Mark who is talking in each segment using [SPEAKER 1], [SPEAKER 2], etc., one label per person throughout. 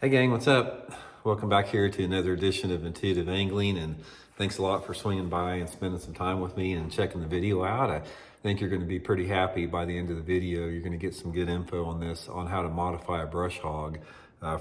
[SPEAKER 1] Hey gang, what's up? Welcome back here to another edition of Intuitive Angling, and thanks a lot for swinging by and spending some time with me and checking the video out. I think you're going to be pretty happy by the end of the video. You're going to get some good info on this, on how to modify a brush hog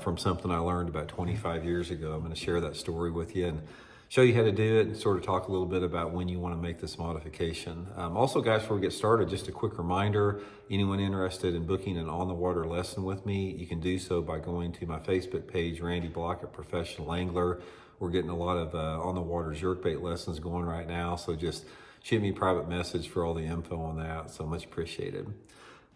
[SPEAKER 1] from something I learned about 25 years ago. I'm going to share that story with you and show you how to do it and sort of talk a little bit about when you want to make this modification. Also, guys, before we get started, just a quick reminder, anyone interested in booking an on-the-water lesson with me, you can do so by going to my Facebook page, Randy Block, Professional Angler. We're getting a lot of on-the-water jerkbait lessons going right now, so just shoot me a private message for all the info on that. So much appreciated.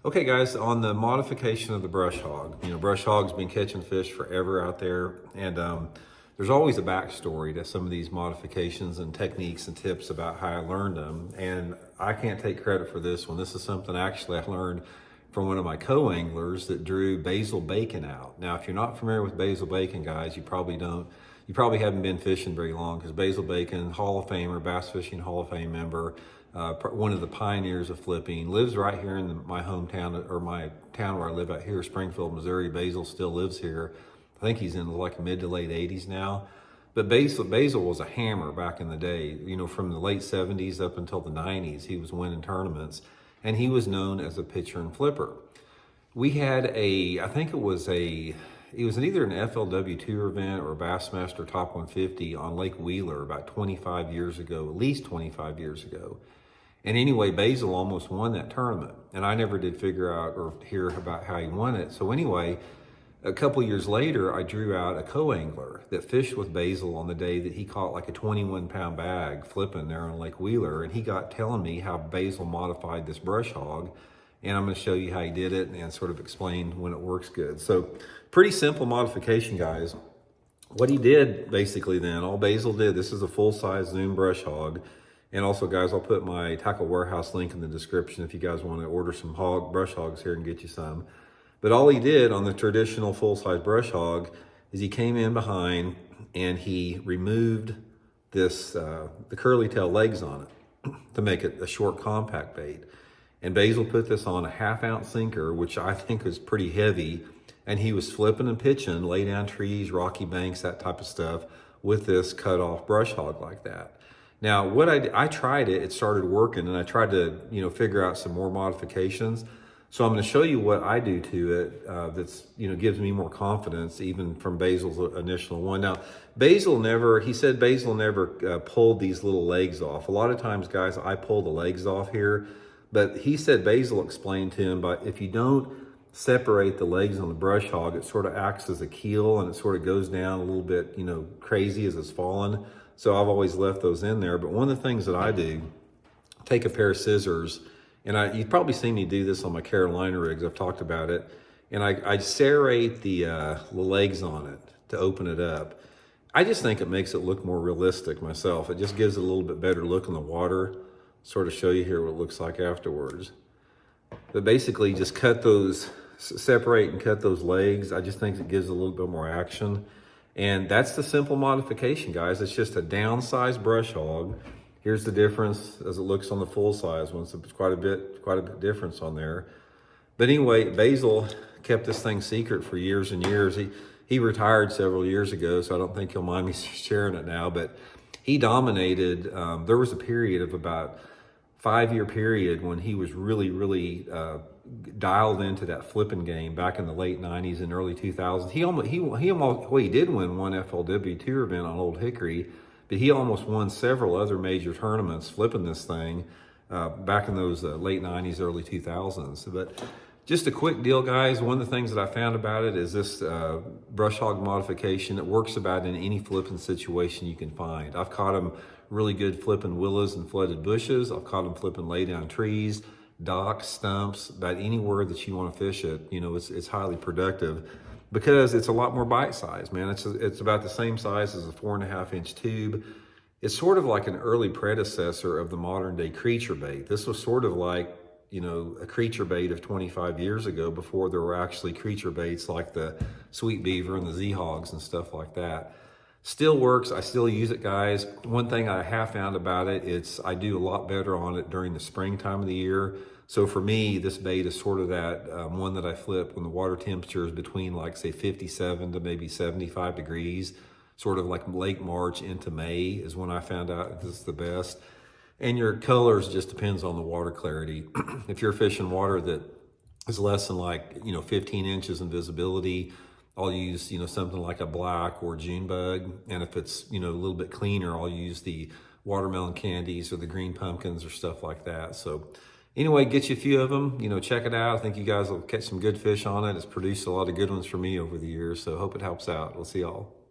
[SPEAKER 1] Okay, guys, on the modification of the brush hog, brush hog's been catching fish forever out there, and there's always a backstory to some of these modifications and techniques and tips about how I learned them. And I can't take credit for this one. This is something actually I learned from one of my co-anglers that drew basil bacon out. Now, if you're not familiar with basil bacon, guys, you probably haven't been fishing very long, because basil bacon, Hall of Famer, Bass Fishing Hall of Fame member, one of the pioneers of flipping, lives right here in my hometown, or my town where I live out here, Springfield, Missouri. Basil still lives here. I think he's in like mid to late 80s now. But Basil was a hammer back in the day. From the late 70s up until the 90s, he was winning tournaments, and he was known as a pitcher and flipper. We had I think it was either an FLW tour event or a Bassmaster Top 150 on Lake Wheeler about 25 years ago, at least 25 years ago. And anyway, Basil almost won that tournament, and I never did figure out or hear about how he won it. So anyway, a couple years later, I drew out a co-angler that fished with Basil on the day that he caught like a 21-pound bag flipping there on Lake Wheeler, and he got telling me how Basil modified this brush hog, and I'm going to show you how he did it and sort of explain when it works good. So, pretty simple modification, guys. What he did basically then, all Basil did, this is a full-size Zoom brush hog, and also, guys, I'll put my Tackle Warehouse link in the description if you guys want to order some brush hogs here and get you some. But all he did on the traditional full-size brush hog is he came in behind and he removed the curly tail legs on it to make it a short compact bait. And Basil put this on a 1/2-ounce sinker, which I think is pretty heavy, and he was flipping and pitching, lay down trees, rocky banks, that type of stuff, with this cut-off brush hog like that. Now, what I tried it started working, and I tried to figure out some more modifications. So I'm going to show you what I do to it that's gives me more confidence, even from Basil's initial one. Now, Basil never pulled these little legs off. A lot of times, guys, I pull the legs off here, but he said Basil explained to him, but if you don't separate the legs on the brush hog, it sort of acts as a keel, and it sort of goes down a little bit, crazy as it's falling. So I've always left those in there. But one of the things that I do, take a pair of scissors. And you've probably seen me do this on my Carolina rigs. I've talked about it. And I serrate the legs on it to open it up. I just think it makes it look more realistic myself. It just gives it a little bit better look in the water. Sort of show you here what it looks like afterwards. But basically just separate and cut those legs. I just think it gives a little bit more action. And that's the simple modification, guys. It's just a downsized brush hog. Here's the difference as it looks on the full size one. So it's quite a bit difference on there. But anyway, Basil kept this thing secret for years and years. He retired several years ago, so I don't think he'll mind me sharing it now. But he dominated. There was a period of about 5-year period when he was really dialed into that flipping game back in the late 90s and early 2000s. He did win one FLW tour event on Old Hickory. But he almost won several other major tournaments flipping this thing back in those late 90s, early 2000s. But just a quick deal, guys. One of the things that I found about it is this brush hog modification. It works about in any flipping situation you can find. I've caught them really good flipping willows and flooded bushes. I've caught them flipping lay down trees, docks, stumps, about anywhere that you want to fish it. It's highly productive, because it's a lot more bite size, man. It's about the same size as a 4.5-inch tube. It's sort of like an early predecessor of the modern day creature bait. This was sort of like, a creature bait of 25 years ago, before there were actually creature baits like the sweet beaver and the Z-hogs and stuff like that. Still works. I still use it, guys. One thing I have found about it, I do a lot better on it during the springtime of the year. So for me, this bait is sort of that one that I flip when the water temperature is between, like, say 57 to maybe 75 degrees, sort of like late March into May is when I found out this is the best. And your colors just depends on the water clarity. If you're fishing water that is less than, like, 15 inches in visibility, I'll use, something like a black or June bug. And if it's, a little bit cleaner, I'll use the watermelon candies or the green pumpkins or stuff like that. So anyway, get you a few of them, check it out. I think you guys will catch some good fish on it. It's produced a lot of good ones for me over the years. So hope it helps out. We'll see y'all.